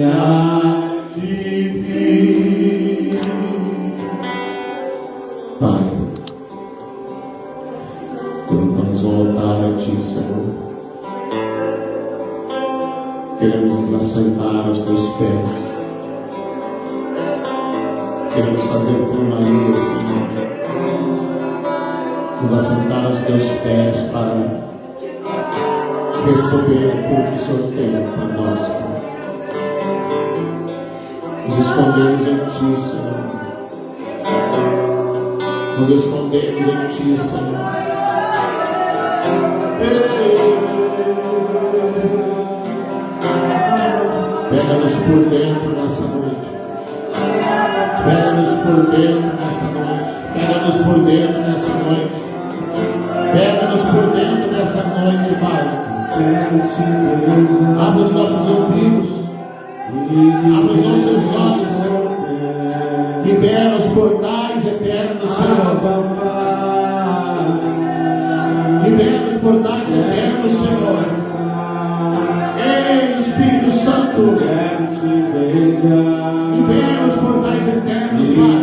há de vir. Pai, levantamos um altar a Ti, Senhor. Queremos nos assentar aos Teus pés. Queremos fazer por Maria, Senhor. Nos assentar aos Teus pés para receber aquilo que o Senhor tem para nós, Pai. Nos escondemos em Ti, Senhor. Nos escondemos em Ti, Senhor. Pega-nos por dentro nessa noite. Pega-nos por dentro nessa noite. Pega-nos por dentro nessa noite. Pega-nos por dentro nessa noite, Pai. Abre os nossos ouvidos. Abre os nossos olhos. Libera os portais eternos, Senhor. Libera os portais eternos, Senhor. Ei, Espírito Santo. Libera os portais eternos, Pai.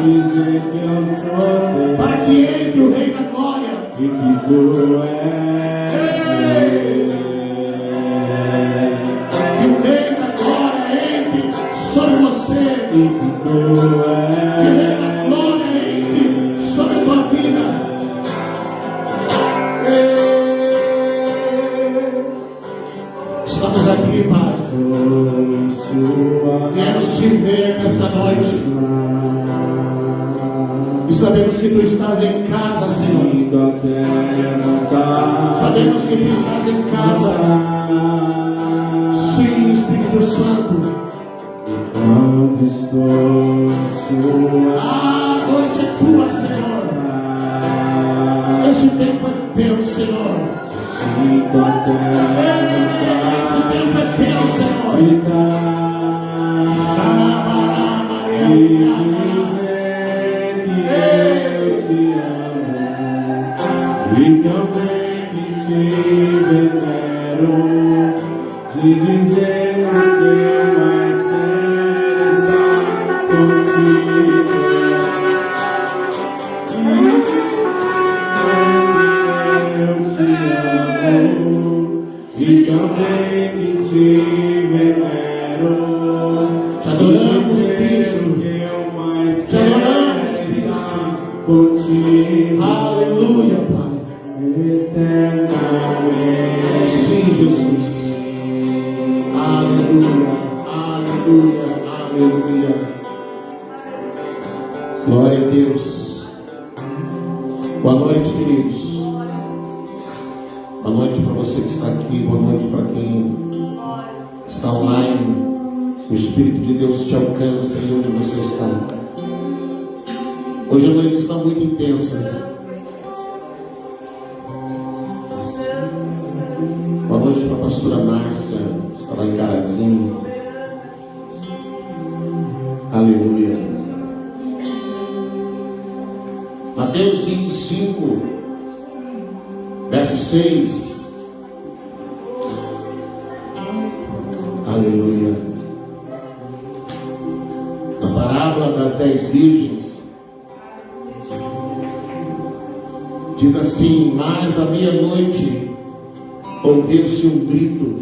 Para que entre o Rei da Glória. Que o Rei da Glória entre sobre você. Que o Rei da Glória entre sobre a tua vida. Estamos aqui, Pai. Viemos te ver nessa noite. E sabemos que Tu estás em casa, Senhor. Sabemos que Tu estás em casa. Sim, Espírito Santo. A noite é Tua, Senhor. Esse tempo é Teu, Senhor. Esse tempo é Teu, Senhor. E também te venero, de dizer que eu mais quero estar contigo. E também te venero, Te adoramos, Cristo. que eu mais Te adoramos, quero Cristo. estar contigo. Aleluia, Pai. Eternamente. Sim, Jesus. Aleluia, aleluia, aleluia. Glória a Deus. Boa noite, queridos. Boa noite para você que está aqui. Boa noite para quem está online. O Espírito de Deus te alcança aí onde você está. Hoje a noite está muito intensa. Boa noite para a pastora Márcia, que está lá em Carazinho. Aleluia. Mateus 25, verso 6. Aleluia. Na parábola das 10 virgens, diz assim: mas à meia-noite ouviu-se um grito: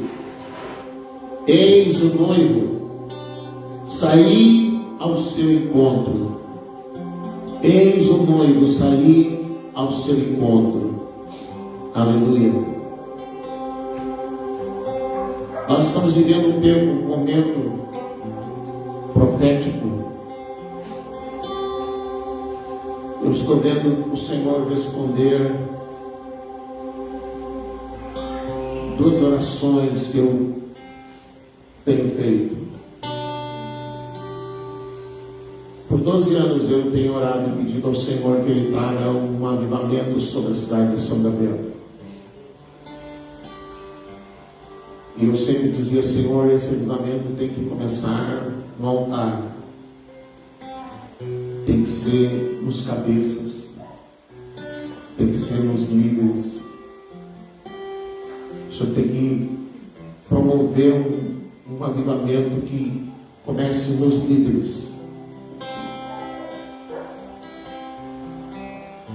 eis o noivo, saí ao seu encontro. Eis o noivo, saí ao seu encontro. Aleluia. Nós estamos vivendo um tempo, um momento profético. Eu estou vendo o Senhor responder duas orações que eu tenho feito. Por 12 anos eu tenho orado e pedido ao Senhor que Ele traga um avivamento sobre a cidade de São Gabriel. E eu sempre dizia: Senhor, esse avivamento tem que começar no altar. Tem que ser nos cabeças. Tem que ser nos líderes. O Senhor tem que promover um avivamento que comece nos líderes.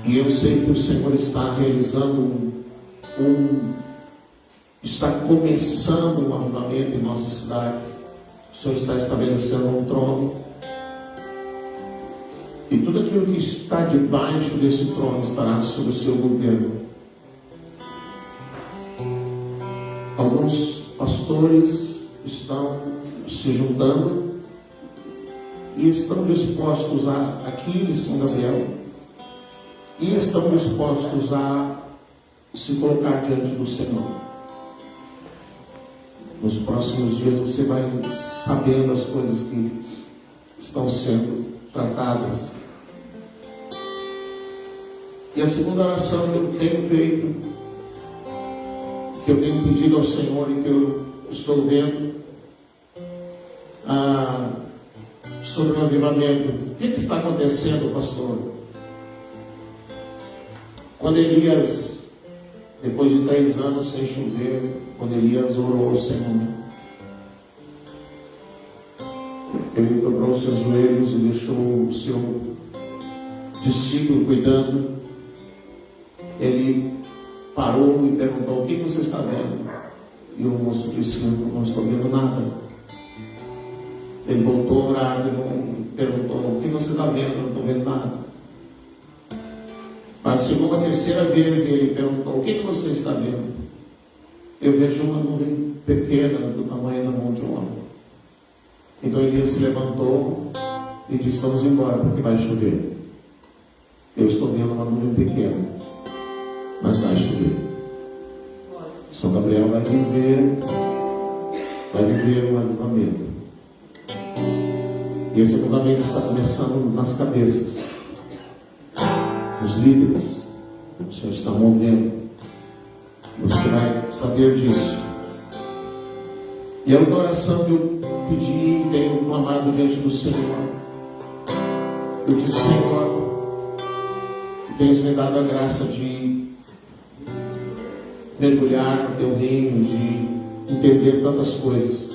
E eu sei que o Senhor está realizando está começando um avivamento em nossa cidade. O Senhor está estabelecendo um trono. E tudo aquilo que está debaixo desse trono estará sob o seu governo. Alguns pastores estão se juntando e estão dispostos aqui em São Gabriel, e estão dispostos a se colocar diante do Senhor. Nos próximos dias você vai sabendo as coisas que estão sendo tratadas. E a segunda oração que eu tenho feito, que eu tenho pedido ao Senhor e que eu estou vendo sobre o avivamento. O que está acontecendo, pastor? Quando Elias, depois de 3 anos sem chover, quando Elias orou ao Senhor, ele dobrou os seus joelhos e deixou o seu discípulo cuidando. Ele parou e perguntou: o que você está vendo? E o moço disse: não estou vendo nada. Ele voltou a orar e perguntou: o que você está vendo? Não estou vendo nada. Mas chegou a terceira vez e ele perguntou: o que você está vendo? Eu vejo uma nuvem pequena do tamanho da mão de um homem. Então Elias se levantou e disse: vamos embora porque vai chover. Eu estou vendo uma nuvem pequena, mas vai chover. São Gabriel vai viver um avivamento. E esse avivamento está começando nas cabeças, nos líderes. O Senhor está movendo. Você vai saber disso. E a outra oração que eu pedi e tenho clamado diante do Senhor, eu disse: Senhor, que tens me dado a graça de mergulhar no teu reino, de entender tantas coisas.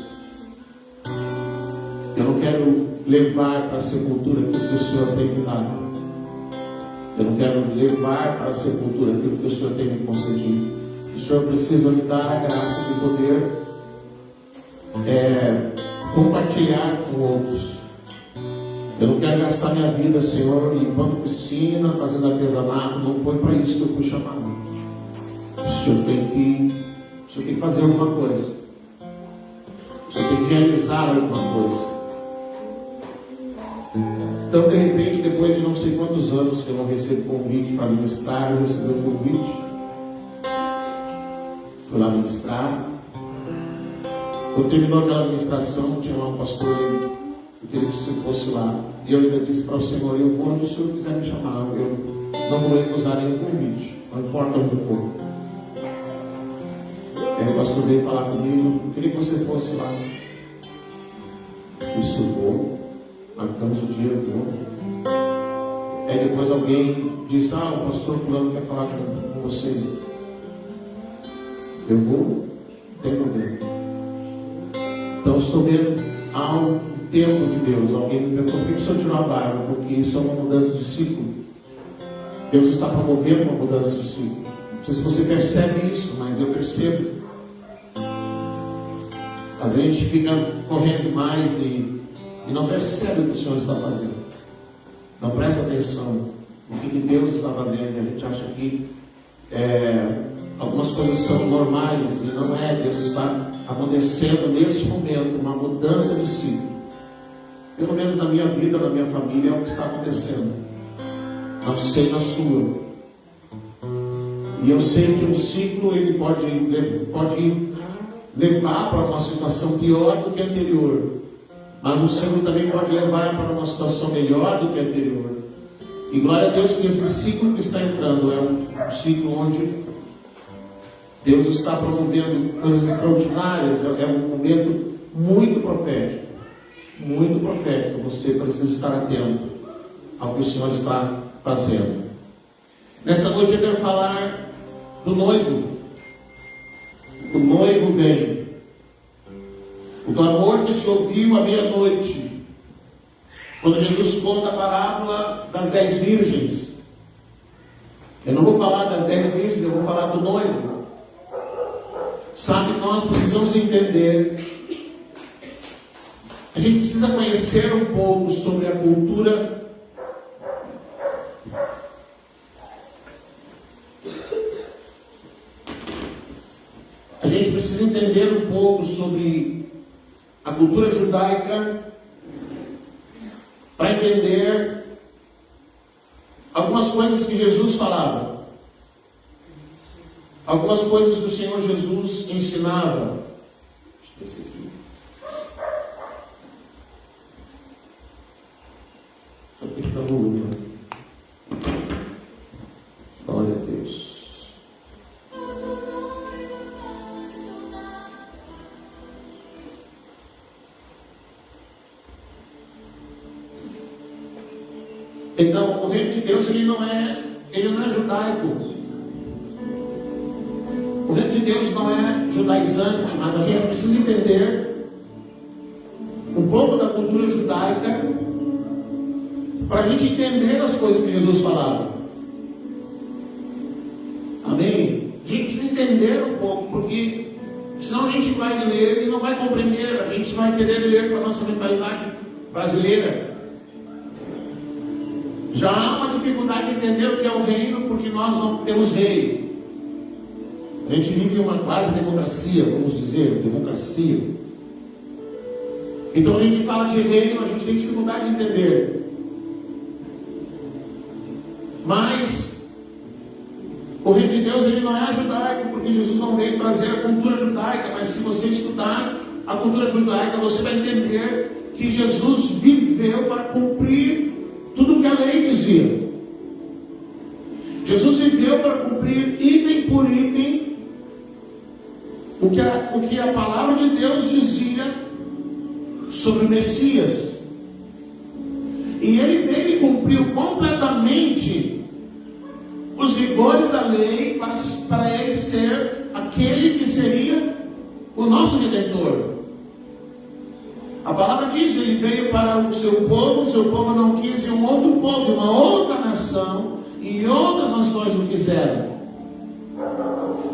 Eu não quero levar para a sepultura aquilo que o Senhor tem me dado. Eu não quero levar para a sepultura aquilo que o Senhor tem me concedido. O Senhor precisa me dar a graça de poder compartilhar com outros. Eu não quero gastar minha vida, Senhor, limpando piscina, fazendo artesanato. Não foi para isso que eu fui chamado. O Senhor tem que fazer alguma coisa. O Senhor tem que realizar alguma coisa. Então, de repente, depois de não sei quantos anos que eu não recebo convite para ministrar, eu recebi um convite. Fui lá ministrar. Quando terminou aquela ministração, tinha lá um pastor, eu queria que eu fosse lá. E eu ainda disse para o Senhor: eu vou onde o Senhor quiser me chamar. Eu não vou recusar nenhum convite, não importa onde for. Aí o pastor veio falar comigo: eu queria que você fosse lá. Isso eu vou. Marcamos o dia, eu vou. Aí depois alguém disse: o pastor fulano quer falar com você. Eu vou, não tem problema. Então estou vendo ao tempo de Deus. Alguém me perguntou: por que o Senhor tirou a barba? Porque isso é uma mudança de ciclo. Deus está promovendo uma mudança de ciclo. Não sei se você percebe isso, mas eu percebo. Às vezes a gente fica correndo mais e não percebe o que o Senhor está fazendo. Não presta atenção no que Deus está fazendo. A gente acha que algumas coisas são normais e não é. Deus está acontecendo nesse momento uma mudança de ciclo. Pelo menos na minha vida, na minha família, é o que está acontecendo. Não sei na sua. E eu sei que um ciclo ele pode levar para uma situação pior do que a anterior. Mas o ciclo também pode levar para uma situação melhor do que a anterior. E glória a Deus que esse ciclo que está entrando é um ciclo onde Deus está promovendo coisas extraordinárias. É um momento muito profético. Muito profético. Você precisa estar atento ao que o Senhor está fazendo. Nessa noite eu quero falar do noivo. O noivo vem. O clamor que se ouviu à meia-noite, quando Jesus conta a parábola das 10 virgens. Eu não vou falar das 10 virgens, eu vou falar do noivo. Sabe, nós precisamos entender, a gente precisa conhecer um pouco sobre a cultura a gente precisa entender um pouco sobre a cultura judaica para entender algumas coisas que Jesus falava, algumas coisas que o Senhor Jesus ensinava. Esse aqui. Só tem que dar volume. Glória a Deus. Então, o reino de Deus ele não é judaico. O reino de Deus não é judaizante, mas a gente precisa entender um pouco da cultura judaica para a gente entender as coisas que Jesus falava. Amém? A gente precisa entender um pouco, porque senão a gente vai ler e não vai compreender. A gente vai querer ler com a nossa mentalidade brasileira. Já há uma dificuldade de entender o que é o reino, porque nós não temos rei. A gente vive uma quase democracia, vamos dizer, democracia. Então a gente fala de reino, a gente tem dificuldade de entender. Mas o reino de Deus ele não é judaico, porque Jesus não veio trazer a cultura judaica. Mas se você estudar a cultura judaica, você vai entender que Jesus viveu para cumprir tudo o que a lei dizia. Jesus viveu para cumprir item por item o que a palavra de Deus dizia sobre o Messias. E ele veio e cumpriu completamente os rigores da lei para ele ser aquele que seria o nosso Redentor. A palavra diz, ele veio para o seu povo não quis, e um outro povo, uma outra nação, e outras nações o quiseram.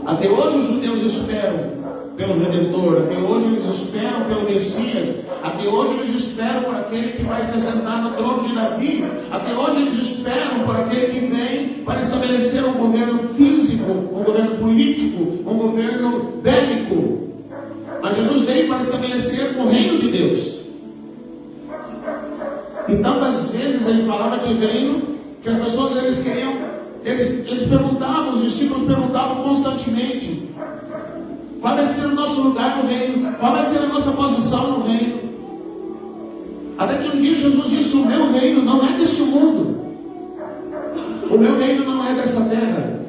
Até hoje os judeus esperam pelo Redentor, até hoje eles esperam pelo Messias, até hoje eles esperam por aquele que vai se sentar no trono de Davi, até hoje eles esperam por aquele que vem para estabelecer um governo físico, um governo político, um governo bélico. Mas Jesus veio para estabelecer o reino de Deus. E tantas vezes ele falava de reino, que as pessoas eles perguntavam, os discípulos perguntavam constantemente: qual vai ser o nosso lugar no reino? Qual vai ser a nossa posição no reino? Até que um dia Jesus disse: o meu reino não é deste mundo. O meu reino não é dessa terra.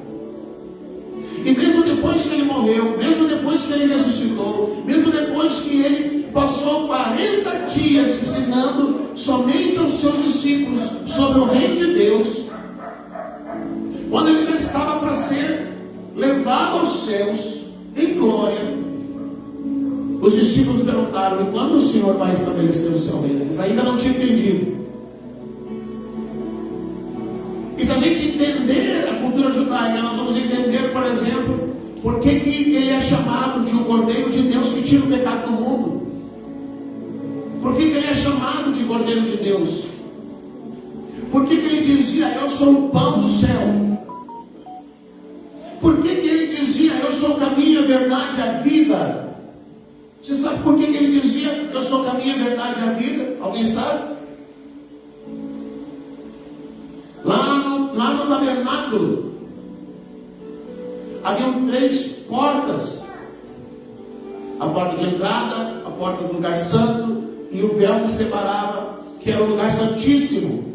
E mesmo depois que ele morreu, mesmo depois que ele ressuscitou, mesmo depois que ele passou 40 dias ensinando somente aos seus discípulos sobre o reino de Deus, quando ele já estava para ser levado aos céus em glória, os discípulos perguntaram: e quando o Senhor vai estabelecer o seu reino? Eles ainda não tinham entendido. E se a gente entender a cultura judaica, nós vamos entender, por exemplo, por que ele é chamado de um Cordeiro de Deus que tira o pecado do mundo. Por que ele é chamado de Cordeiro de Deus? Por que ele dizia: eu sou o pão do céu? Por que ele dizia: eu sou o caminho, a verdade e a vida? Você sabe por que ele dizia: eu sou o caminho, a verdade e a vida? Alguém sabe? Lá no tabernáculo haviam 3 portas: a porta de entrada, a porta do lugar santo e o véu que separava, que era o lugar santíssimo.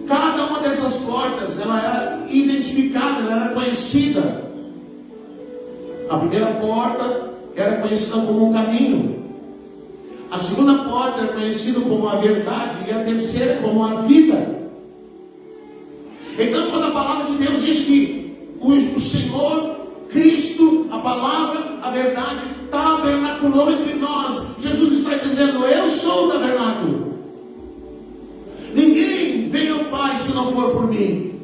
Cada uma dessas portas, ela era identificada, ela era conhecida. A primeira porta era conhecida como o caminho, a segunda porta era conhecida como a verdade, e a terceira como a vida. Então, quando a palavra de Deus diz que o Senhor, Cristo, a palavra, a verdade, está tabernaculou entre nós. Jesus está dizendo: eu sou o tabernáculo. Ninguém vem ao Pai se não for por mim.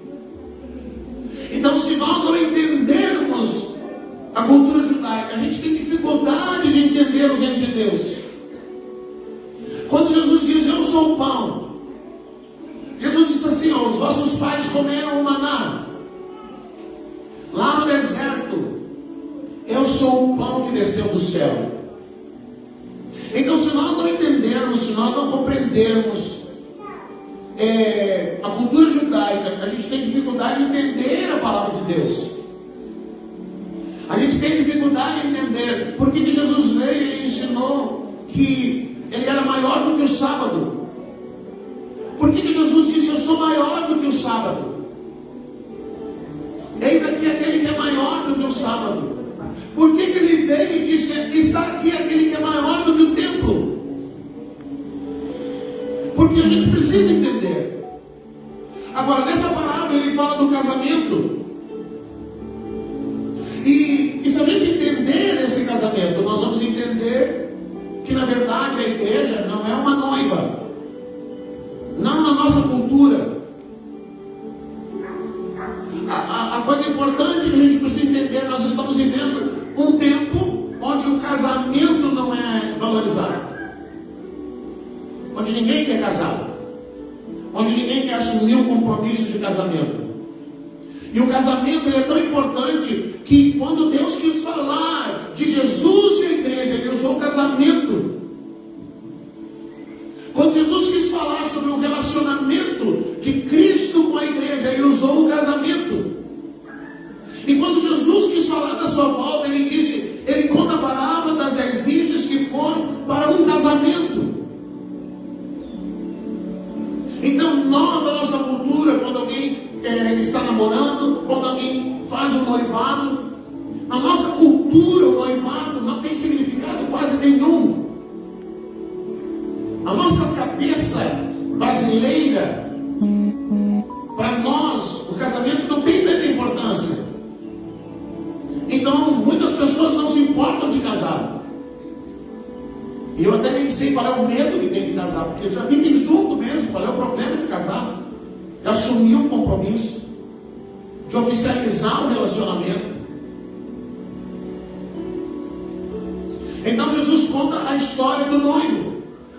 Então, se nós não entendermos a cultura judaica, a gente tem dificuldade de entender o reino de Deus. Quando Jesus diz: eu sou o pão, Jesus disse assim: ó, os vossos pais comeram o maná lá no deserto. Eu sou o pão que desceu do céu. Então, se nós não entendermos, se nós não compreendermos a cultura judaica, a gente tem dificuldade de entender a palavra de Deus. A gente tem dificuldade de entender por que Jesus veio e ensinou que ele era maior do que o sábado. Por que Jesus disse: eu sou maior do que o sábado? Eis aqui aquele que é maior do que o sábado. Por que ele veio e disse: está aqui aquele que é maior do que o templo? Porque a gente precisa entender. Agora, nessa parábola ele fala do casamento. E se a gente entender esse casamento, nós vamos entender que na verdade a igreja não é uma noiva. Não na nossa cultura. A coisa importante que a gente precisa entender: nós estamos vivendo um tempo onde o casamento não é valorizado, onde ninguém quer casar, onde ninguém quer assumir um compromisso de casamento. E o casamento ele é tão importante que quando Deus quis falar de Jesus e a igreja, ele usou o casamento. Quando Jesus quis falar sobre o relacionamento de Cristo com a igreja, ele usou o casamento. E quando Jesus quis falar da sua volta, ele conta a parábola das 10 virgens que foram para um casamento. Então, nós, da nossa cultura, quando alguém está namorando, quando alguém faz um noivado, na nossa cultura, o noivado não tem significado quase nenhum. A nossa cabeça brasileira, para nós, o casamento não tem tanta importância. Então, muitas pessoas não se importam de casar. E eu até nem sei qual é o medo que tem de casar, porque já vivem junto mesmo. Qual é o problema de casar? De assumir um compromisso, de oficializar o relacionamento. Então, Jesus conta a história do noivo.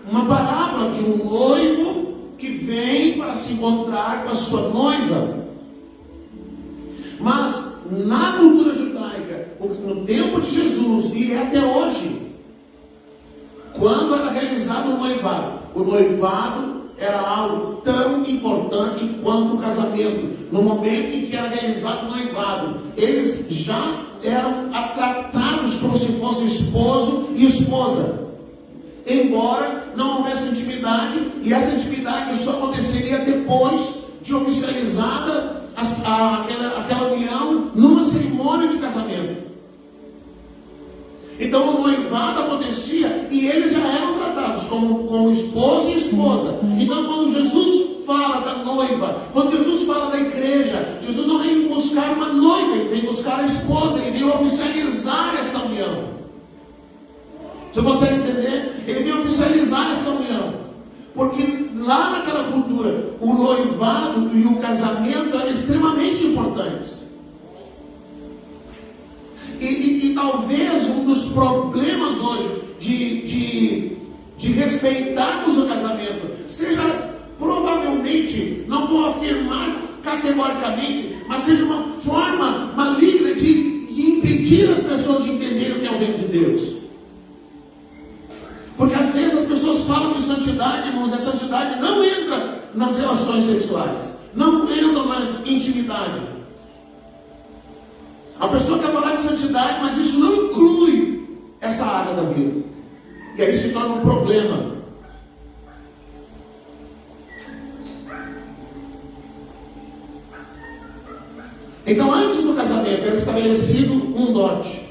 Uma parábola de um noivo que vem para se encontrar com a sua noiva. Mas na cultura judaica, no tempo de Jesus e até hoje, quando era realizado o noivado era algo tão importante quanto o casamento. No momento em que era realizado o noivado, eles já eram tratados como se fosse esposo e esposa. Embora não houvesse intimidade, e essa intimidade só aconteceria depois de oficializada aquela união numa cerimônia de casamento. Então o noivado acontecia e eles já eram tratados como esposo e esposa. Então quando Jesus fala da noiva, quando Jesus fala da igreja, Jesus não vem buscar uma noiva, ele vem buscar a esposa, ele vem oficializar essa união. Você consegue entender? Ele vem oficializar essa união. Porque lá naquela cultura, o noivado e o casamento eram extremamente importantes. E talvez um dos problemas hoje de respeitarmos o casamento seja, provavelmente, não vou afirmar categoricamente, mas seja uma forma maligna de impedir as pessoas de entenderem o que é o reino de Deus. Porque às vezes as pessoas falam de santidade, irmãos, a santidade não entra nas relações sexuais, não entra na intimidade. A pessoa quer falar de santidade, mas isso não inclui essa área da vida. E aí se torna um problema. Então, antes do casamento, era estabelecido um dote.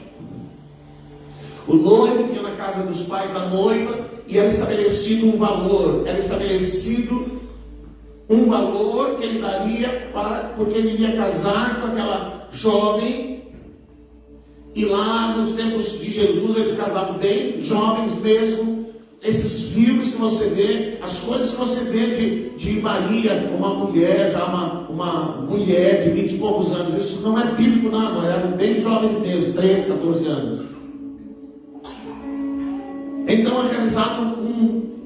O noivo vinha na casa dos pais da noiva e era estabelecido um valor. Era estabelecido um valor que ele daria porque ele iria casar com aquela jovem E lá nos tempos de Jesus eles casavam bem jovens mesmo. Esses filmes que você vê, as coisas que você vê de Maria, uma mulher, já uma mulher de 20 e poucos anos, isso não é bíblico não, eram bem jovens mesmo, 13, 14 anos. Então é realizado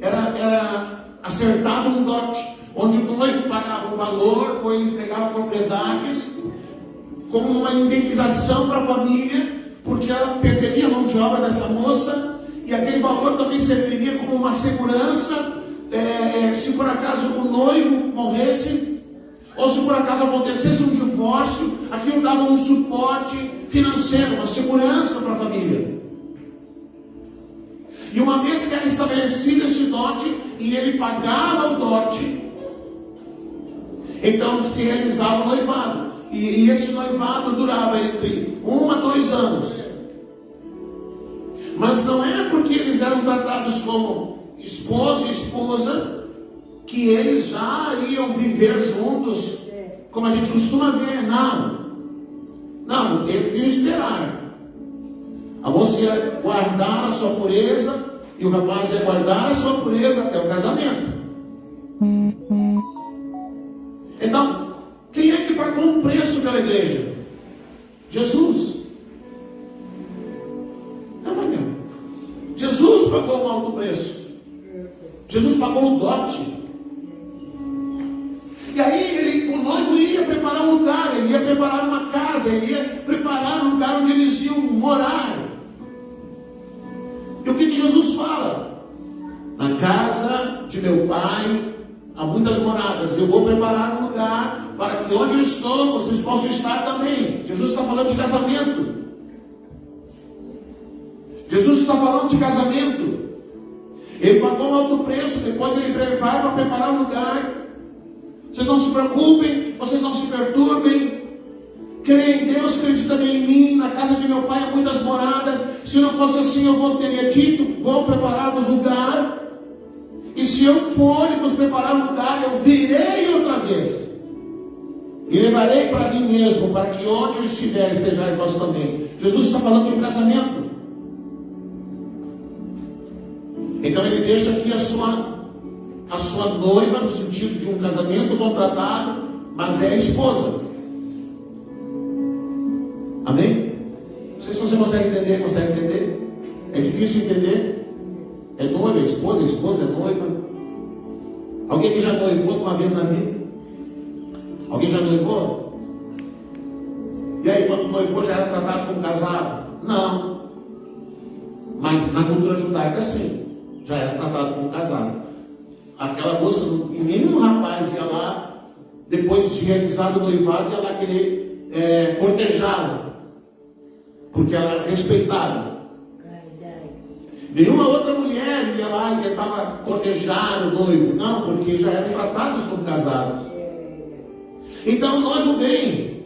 era acertado um dote, onde o noivo pagava um valor, ou ele entregava propriedades, como uma indenização para a família, porque ela perderia a mão de obra dessa moça, e aquele valor também serviria como uma segurança, se por acaso o noivo morresse, ou se por acaso acontecesse um divórcio, aquilo dava um suporte financeiro, uma segurança para a família. E uma vez que era estabelecido esse dote, e ele pagava o dote, então se realizava o noivado. E esse noivado durava entre 1 a 2 anos. Mas não é porque eles eram tratados como esposo e esposa que eles já iriam viver juntos, como a gente costuma ver. Não, eles iam esperar. A moça ia guardar a sua pureza e o rapaz ia guardar a sua pureza até o casamento. Então, quem é que pagou o preço pela igreja? Jesus. Jesus pagou um alto preço. Jesus pagou o dote. E aí o noivo ia preparar um lugar, ele ia preparar uma casa, ele ia preparar um lugar onde eles iam morar. E o que Jesus fala? Na casa de meu pai há muitas moradas. Eu vou preparar um lugar para que onde eu estou, vocês possam estar também. Jesus está falando de casamento. Jesus está falando de casamento. Ele pagou um alto preço, depois ele vai para preparar um lugar. Vocês não se preocupem, vocês não se perturbem. Creia em Deus, acredita também em mim. Na casa de meu pai há muitas moradas. Se não fosse assim, eu teria dito: vou preparar-vos lugar. E se eu for e vos preparar um lugar, eu virei outra vez. E levarei para mim mesmo, para que onde eu estiver, estejais vós também. Jesus está falando de um casamento. Então ele deixa aqui a sua noiva, no sentido de um casamento contratado, mas é a esposa. Amém? Não sei se você consegue entender. É difícil entender. É noiva, é esposa é noiva. Alguém que já noivou uma vez na vida? Alguém já noivou? E aí, quando noivou, já era tratado como casado? Não. Mas na cultura judaica, sim. Já era tratado como casado. Aquela moça, e nenhum rapaz ia lá, depois de realizado o noivado, ia lá querer cortejá-la, porque ela era respeitada. Nenhuma outra mulher ia lá e tentava cortejar o noivo. Não, porque já eram tratados como casados. Então o noivo vem.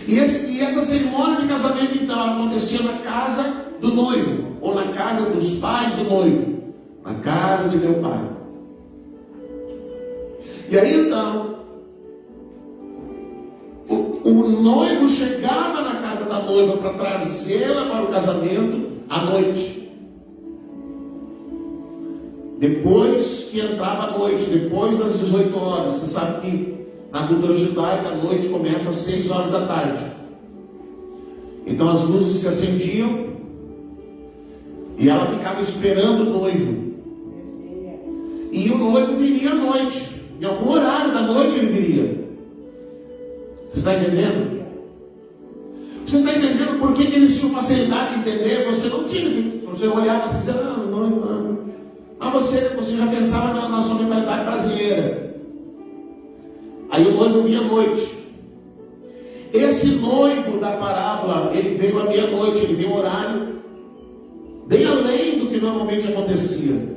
E essa cerimônia de casamento, então, acontecia na casa do noivo, ou na casa dos pais do noivo, na casa de meu pai. E aí então, o noivo chegava na casa da noiva para trazê-la para o casamento à noite. Depois que entrava a noite, depois das 18 horas, você sabe que na cultura judaica a noite começa às 6 horas da tarde. Então as luzes se acendiam e ela ficava esperando o noivo. E o noivo viria à noite. Em algum horário da noite ele viria. Você está entendendo? Você está entendendo por que eles tinham facilidade de entender? Você não tinha. Você olhava e dizia: não. Mas você já pensava na sua mentalidade brasileira. Aí o noivo vinha à noite. Esse noivo da parábola, ele veio à meia-noite, ele veio um horário bem além do que normalmente acontecia.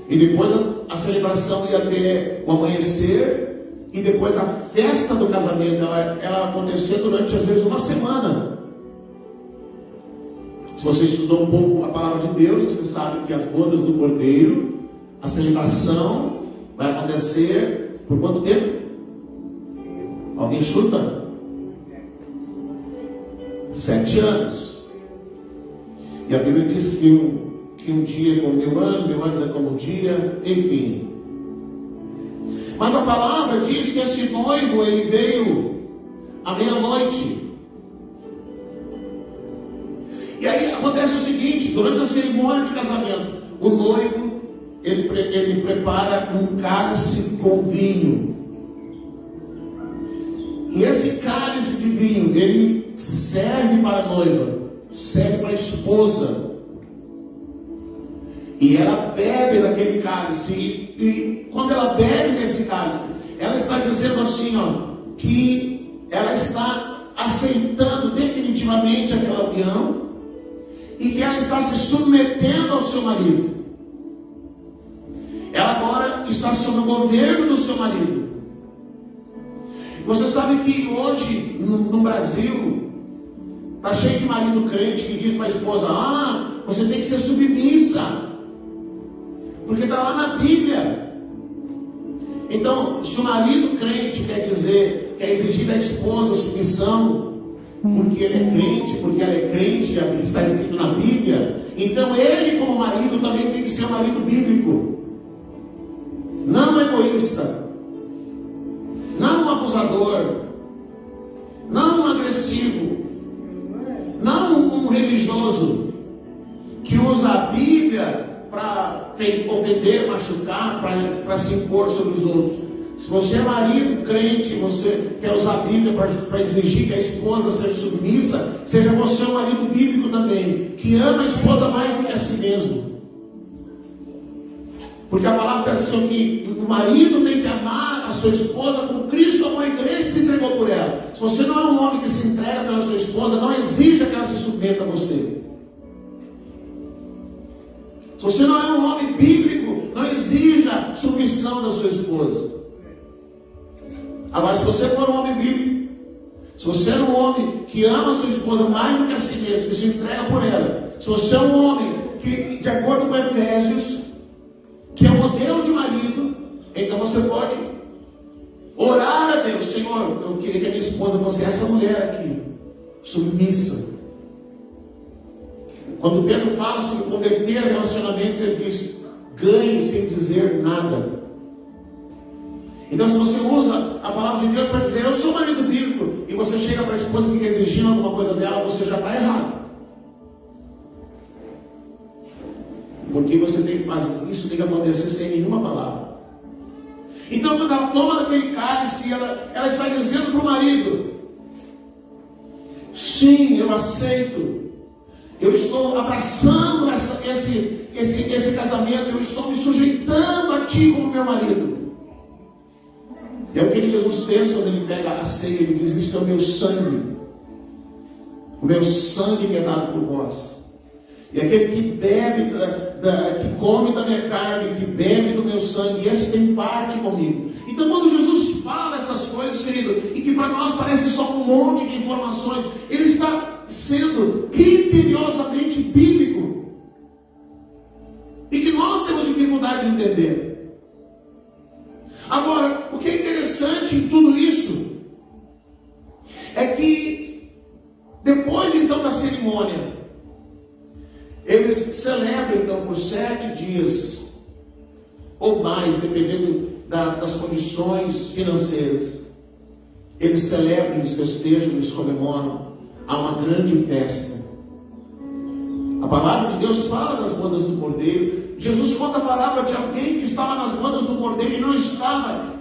E depois a celebração ia ter o amanhecer, e depois a festa do casamento, ela acontecia durante às vezes uma semana. Se você estudou um pouco a palavra de Deus, você sabe que as bodas do Cordeiro, a celebração vai acontecer por quanto tempo? Alguém chuta? 7 anos. E a Bíblia diz que um dia é como 1000 anos, 1000 anos é como um dia, enfim. Mas a palavra diz que esse noivo, ele veio à meia-noite. E aí acontece o seguinte: durante a cerimônia de casamento, o noivo, ele prepara um cálice com vinho. E esse cálice de vinho, ele serve para a noiva, serve para a esposa. E ela bebe daquele cálice. E quando ela bebe desse cálice, ela está dizendo assim, que ela está aceitando definitivamente aquela união e que ela está se submetendo ao seu marido. Ela agora está sob o governo do seu marido. Você sabe que hoje no Brasil está cheio de marido crente que diz para a esposa: você tem que ser submissa, porque está lá na Bíblia. Então, se o marido crente quer exigir da esposa submissão, porque ele é crente, porque ela é crente, está escrito na Bíblia, então ele, como marido, também tem que ser um marido bíblico, não egoísta, não um abusador, não um agressivo, não um religioso que usa a Bíblia para ofender, machucar, para se impor sobre os outros. Se você é marido crente, você quer usar a Bíblia para exigir que a esposa seja submissa, seja você um marido bíblico também, que ama a esposa mais do que a si mesmo. Porque a palavra diz assim, que o marido tem que amar a sua esposa como Cristo amou a igreja e se entregou por ela. Se você não é um homem que se entrega pela sua esposa, não exija que ela se submeta a você. Se você não é um homem bíblico, não exija submissão da sua esposa. Agora, se você for um homem bíblico, se você é um homem que ama a sua esposa mais do que a si mesmo, que se entrega por ela, se você é um homem que, de acordo com Efésios, que é o modelo de marido, então você pode orar a Deus: Senhor, eu queria que a minha esposa fosse essa mulher aqui, submissa. Quando Pedro fala sobre converter relacionamentos, ele diz: ganhe sem dizer nada. Então, se você usa a palavra de Deus para dizer eu sou marido bíblico, e você chega para a esposa e fica exigindo alguma coisa dela, você já está errado. Porque você tem que fazer isso, tem que acontecer sem nenhuma palavra. Então, quando ela toma daquele cálice, ela está dizendo para o marido: sim, eu aceito. Eu estou abraçando esse casamento, eu estou me sujeitando a ti como meu marido. É o que Jesus fez quando ele pega a ceia, ele diz: isto é o meu sangue que é dado por vós. E aquele que bebe, que come da minha carne, que bebe do meu sangue, esse tem parte comigo. Então, quando Jesus fala essas coisas, querido, e que para nós parece só um monte de informações, ele está sendo criteriosamente bíblico, e que nós temos dificuldade de entender. Agora, o que é interessante em tudo isso é que depois então da cerimônia, eles celebram então por 7 dias ou mais, dependendo das condições financeiras. Eles celebram, eles festejam, eles comemoram. Há uma grande festa. A palavra de Deus fala das bodas do Cordeiro. Jesus conta a palavra de alguém que estava nas bodas do Cordeiro e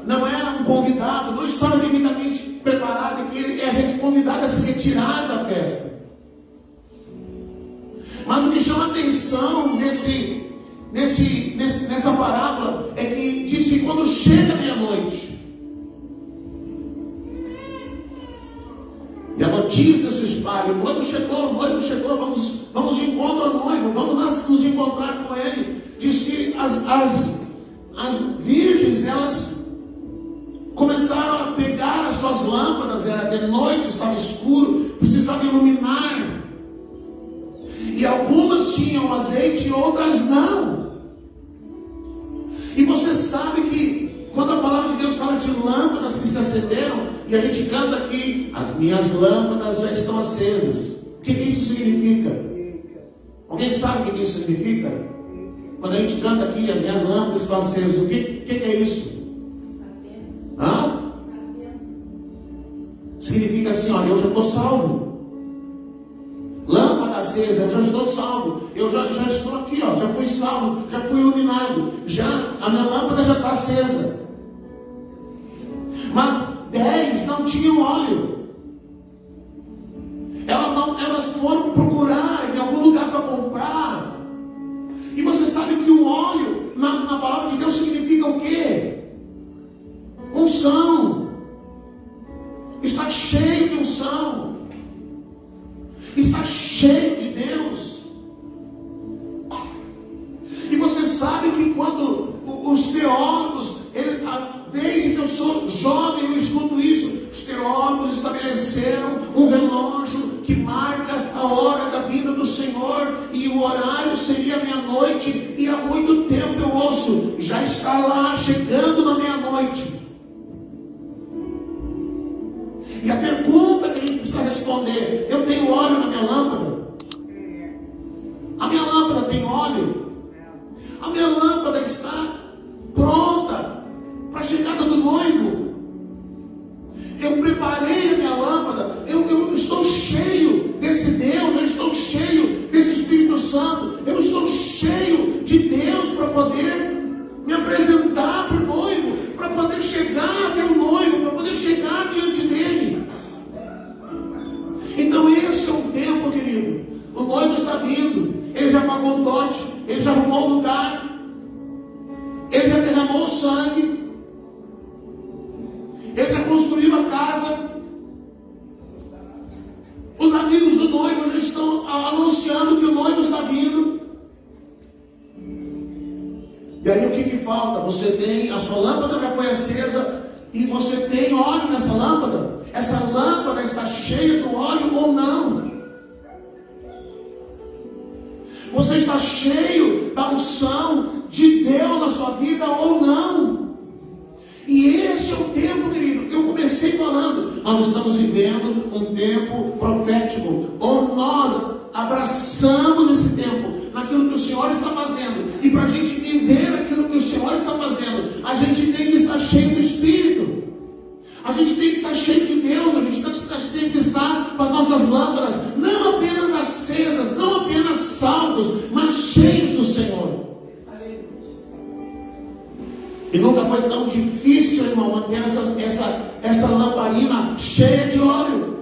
não era um convidado, não estava devidamente preparado, e que ele é convidado a se retirar da festa. Mas o que chama a atenção nessa parábola é que diz que quando chega a meia-noite, e a notícia se espalha: o noivo chegou, vamos de encontro ao noivo, vamos nos encontrar com ele. Diz que as virgens, elas começaram a pegar as suas lâmpadas, era de noite, estava escuro, precisava iluminar. E algumas tinham azeite e outras não. E você sabe que quando a palavra de Deus fala de lâmpadas que se acenderam, e a gente canta aqui: as minhas lâmpadas já estão acesas. que isso significa? Alguém sabe o que isso significa? Quando a gente canta aqui, as minhas lâmpadas estão acesas, o que é isso? Hã? Significa assim, olha, eu já estou salvo. Lâmpada acesa, eu já estou salvo. Eu já estou aqui, ó, já fui salvo, já fui iluminado. A minha lâmpada já está acesa. Mas 10 não tinham óleo. Elas foram procurar em algum lugar para comprar. E você sabe que o óleo, na palavra de Deus, significa o quê? Unção. Está cheio de unção. Está cheio de Deus. E você sabe que quando os teólogos, desde que eu sou jovem, eu escuto isso. Os teólogos estabeleceram um relógio que marca a hora da vinda do Senhor, e o horário seria meia-noite, e há muito tempo eu ouço, já está lá, chegando na meia-noite. E a pergunta que a gente precisa responder: eu tenho óleo na minha lâmpada? A minha lâmpada tem óleo? A minha lâmpada está pronta para a chegada do noivo? Eu preparei a minha lâmpada, eu estou cheio desse Deus, eu estou cheio desse Espírito Santo, eu estou cheio de Deus para poder me apresentar para o noivo, para poder chegar até o noivo, para poder chegar diante dele. Então esse é o tempo, querido. O noivo está vindo, ele já pagou o dote, ele já arrumou o lugar, ele já derramou o sangue, ele já construiu a casa. Os amigos do noivo já estão anunciando que o noivo está vindo. E aí o que falta? Você tem, a sua lâmpada já foi acesa, e você tem óleo nessa lâmpada? Essa lâmpada está cheia do óleo ou não? Você está cheio da unção de Deus na sua vida ou não? E esse é o tempo, querido. Eu comecei falando, nós estamos vivendo um tempo profético, ou nós abraçamos esse tempo naquilo que o Senhor está fazendo, e para a gente viver aquilo que o Senhor está fazendo, a gente tem que estar cheio do Espírito, a gente tem que estar cheio de Deus, a gente tem que estar com as nossas lâmpadas não apenas acesas, não apenas salvos, mas cheios do Senhor. E nunca foi tão difícil, irmão, manter essa lamparina cheia de óleo.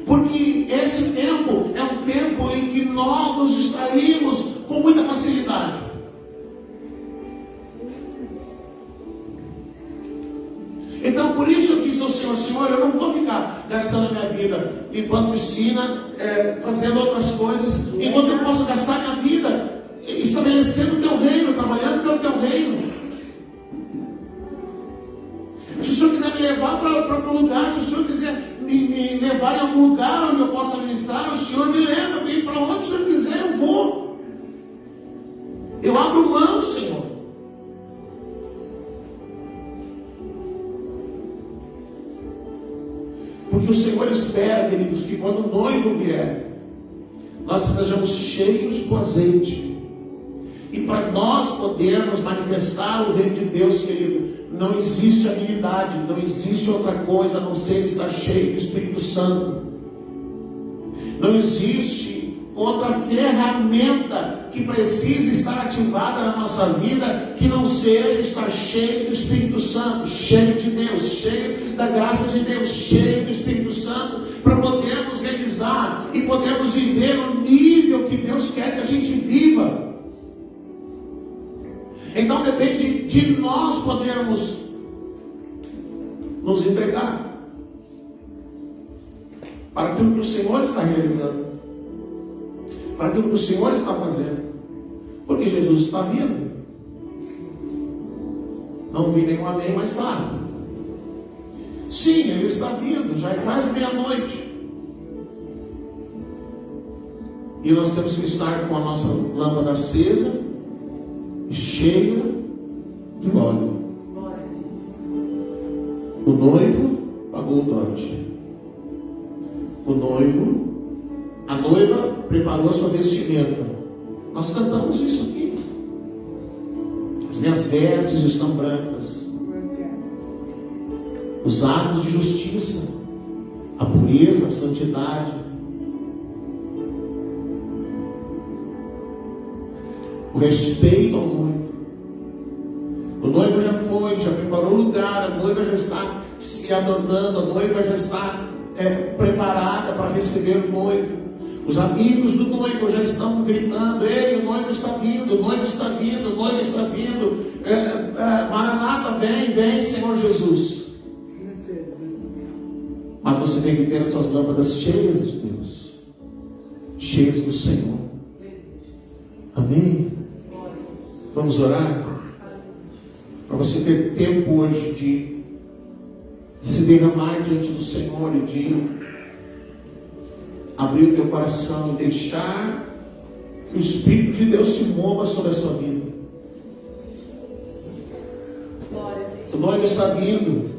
Porque esse tempo é um tempo em que nós nos distraímos com muita facilidade. Então por isso eu disse ao Senhor: Senhor, eu não vou ficar gastando minha vida limpando piscina, fazendo outras coisas, enquanto eu posso gastar minha vida estabelecendo o teu reino, trabalhando pelo teu reino. Se o Senhor quiser me levar para algum lugar, se o Senhor quiser me levar em algum lugar onde eu possa ministrar, o Senhor me leva, e para onde o Senhor quiser eu vou. Eu abro mão, Senhor. Porque o Senhor espera, queridos, que quando o noivo vier, nós estejamos cheios do azeite. E para nós podermos manifestar o reino de Deus, querido, não existe habilidade, não existe outra coisa a não ser estar cheio do Espírito Santo. Não existe outra ferramenta que precisa estar ativada na nossa vida que não seja estar cheio do Espírito Santo, cheio de Deus, cheio da graça de Deus, cheio do Espírito Santo, para podermos realizar e podermos viver no nível que Deus quer que a gente viva. Então depende de nós podermos nos entregar para aquilo que o Senhor está realizando, para aquilo que o Senhor está fazendo, porque Jesus está vindo. Não vi nenhum amém, mas está. Sim, Ele está vindo, já é quase meia-noite. E nós temos que estar com a nossa lâmpada acesa, cheia de óleo. O noivo pagou o dote. o noivo, a noiva preparou a sua vestimenta. Nós cantamos isso aqui. As minhas vestes estão brancas. Os atos de justiça, a pureza, a santidade. O respeito ao noivo. O noivo já foi, já preparou o lugar, a noiva já está se adornando, a noiva já está preparada para receber o noivo. Os amigos do noivo já estão gritando: ei, o noivo está vindo, o noivo está vindo, o noivo está vindo. Maranata, vem, Senhor Jesus. Mas você tem que ter as suas lâmpadas cheias de Deus, cheias do Senhor. Amém? Vamos orar? Para você ter tempo hoje de se derramar diante do Senhor e de abrir o teu coração e deixar que o Espírito de Deus se mova sobre a sua vida. O noivo está vindo.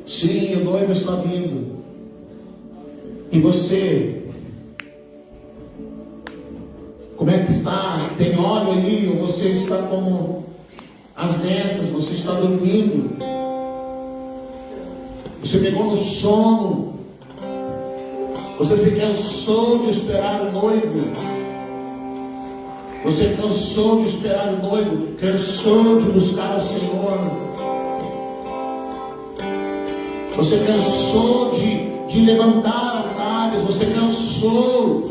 Sim, o noivo está vindo. E você, como é que está? Tem óleo aí? Ou você está como as nessas? Você está dormindo? Você pegou no sono? Você se cansou de esperar o noivo? Você cansou de esperar o noivo? Cansou de buscar o Senhor? Você cansou de levantar altares? Você cansou?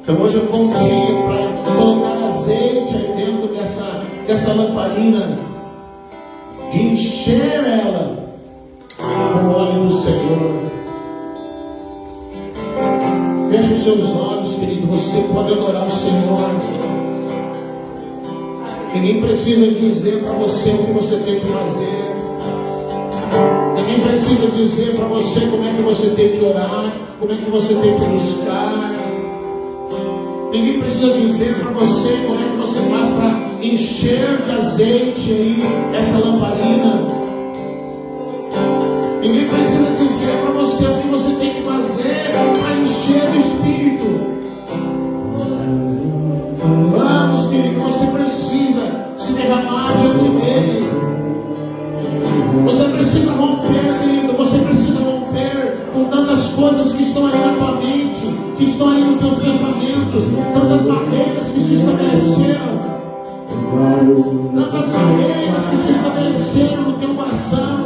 Então hoje é um bom dia para colocar azeite aí dentro dessa lamparina, de encher ela com o óleo do Senhor. Feche os seus olhos, querido. Você pode adorar o Senhor. Ninguém precisa dizer para você o que você tem que fazer. Ninguém precisa dizer para você como é que você tem que orar, como é que você tem que buscar. Ninguém precisa dizer para você como é que você faz para encher de azeite aí essa lamparina. Ninguém precisa dizer para você o que você tem que fazer para encher do Espírito. Vamos, querido, você precisa se derramar diante dele. Você precisa romper, querido. Você precisa romper com tantas coisas que estão aí na tua mente, que estão aí nos teus pensamentos, tantas barreiras que se estabeleceram, tantas barreiras que se estabeleceram no teu coração.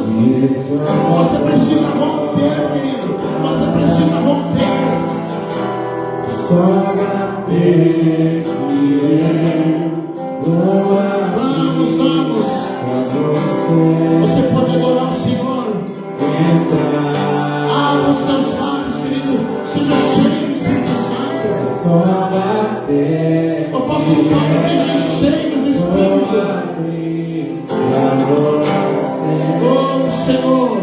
Você precisa romper, querido. Você precisa romper. Vamos. Você pode adorar o Senhor. Abra os teus lábios, querido. Seja cheio do Espírito Santo. O apóstolo Paulo diz: cheios do Espírito. Oh, Senhor.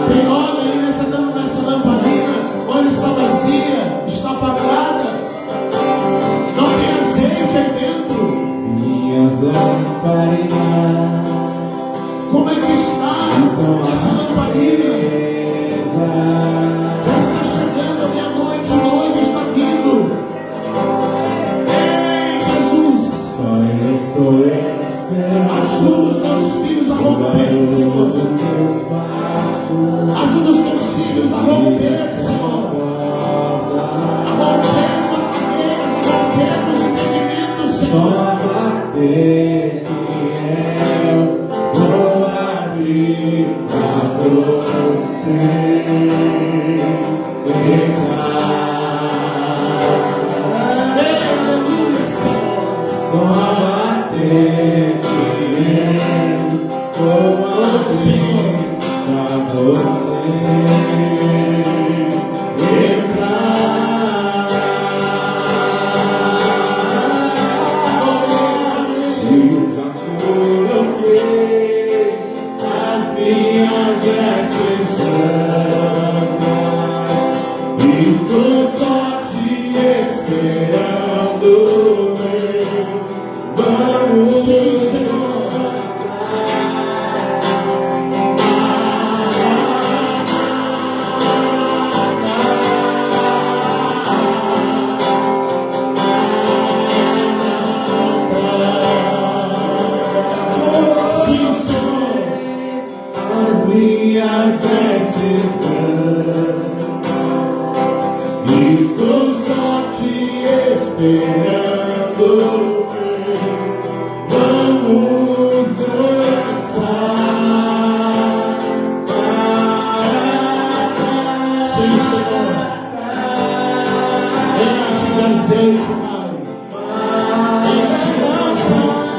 Tem óleo aí nessa lamparina. Olha, está vazia, está apagada. Não tem azeite aí dentro. Minhas lamparinas, como é que está essa lamparina? Já está chegando a meia-noite, o noivo está vindo. Ei, Jesus, só eu estou esperando. ajuda os teus filhos a romper, Senhor. Ajuda os teus filhos a romper, Senhor. A romper com as barreiras, a romper com os impedimentos, Só Senhor. bater que eu vou abrir pra você entrar. Aleluia, Senhor. Só bater que eu vou abrir pra você eu já coloquei as minhas vestes brancas, estou só te esperando. Vamos, Senhor, esperando vamos dançar. Sim, Senhor. Enche de azeite, Pai. Enche do azeite.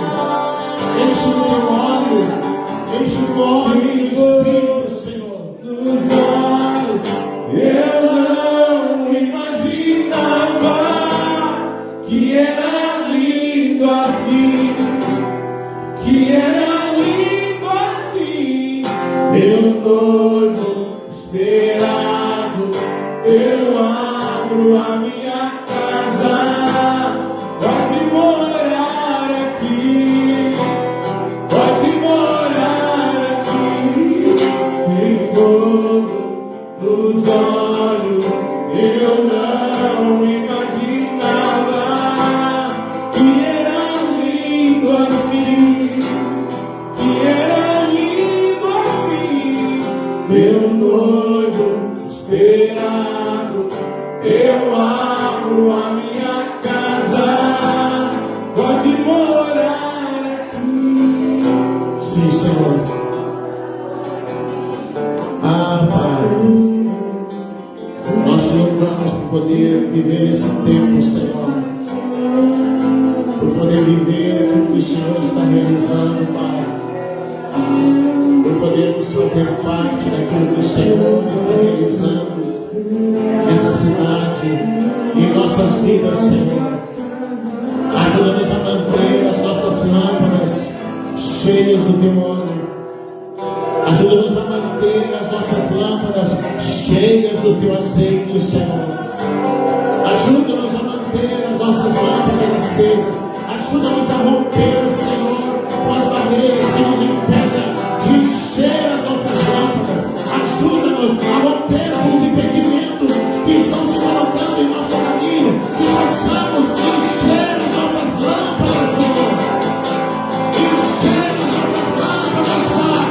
Enche do teu óleo. Enche do óleo do Espírito, Senhor. Nos olhos eu não imaginava que era lindo assim, que era lindo assim. Meu noivo esperado, eu abro a minha casa, pode morar aqui, pode morar aqui. Tem fogo nos olhos, eu não imaginava que era lindo assim, que era lindo assim. Meu noivo esperado, eu abro a minha casa, pode morar aqui. Sim, Senhor. Ah, Pai. Nós te louvamos por poder viver esse tempo, Senhor. Por poder viver aquilo que o Senhor está realizando, Pai. Por podermos fazer parte daquilo que o Senhor está realizando nessa cidade e em nossas vidas, Senhor. Ajuda-nos a manter as nossas lâmpadas cheias do teu óleo. Ajuda-nos a manter as nossas lâmpadas cheias do teu azeite, Senhor. Ajuda-nos a manter as nossas lâmpadas acesas. Ajuda-nos a romper, Senhor, com as barreiras que nos impedem de encher as nossas lâmpadas. Ajuda-nos a romper com os impedimentos que estão se colocando em nosso caminho. Que possamos encher as nossas lâmpadas, Senhor. Encher as nossas lâmpadas, Pai.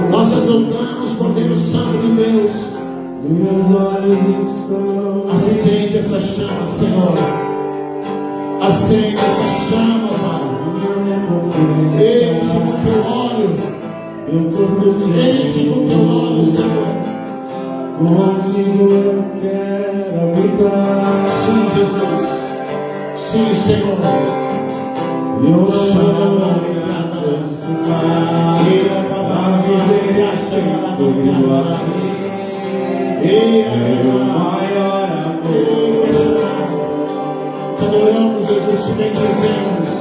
Nós exaltamos, Cordeiro Santo de Deus. Meus olhos estão. Acende essa chama, Senhor. Acende essa chama, Pai. Enche com teu óleo. Enche com teu óleo, Senhor. Contigo eu quero habitar. Sim, Jesus. Sim, Senhor. Eu chamo a viver sempre igual a mim. É o maior amor. Te adoramos, Jesus, te bendizemos.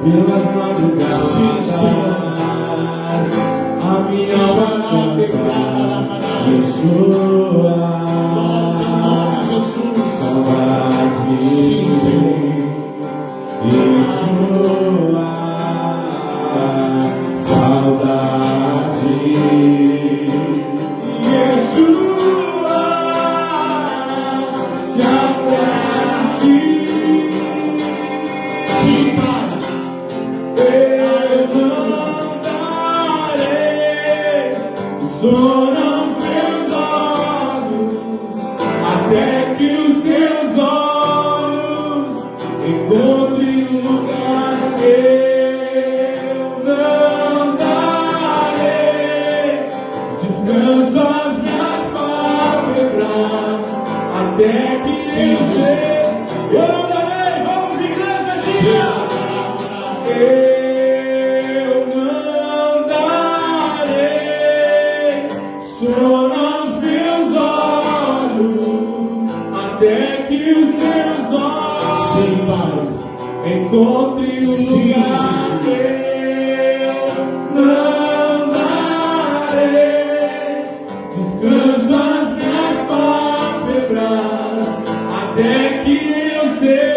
Pelas madrugadas, sim, Senhor. a minha alma canta Yeshua. Saudade, sim, Senhor. Yeshua. Saudade, Yeshua, se apresse, Sim, Pai. eu não darei sono aos teus olhos. Sim, Pai. encontre um Sim, lugar que eu não darei. Descanso as minhas pálpebras até que eu seja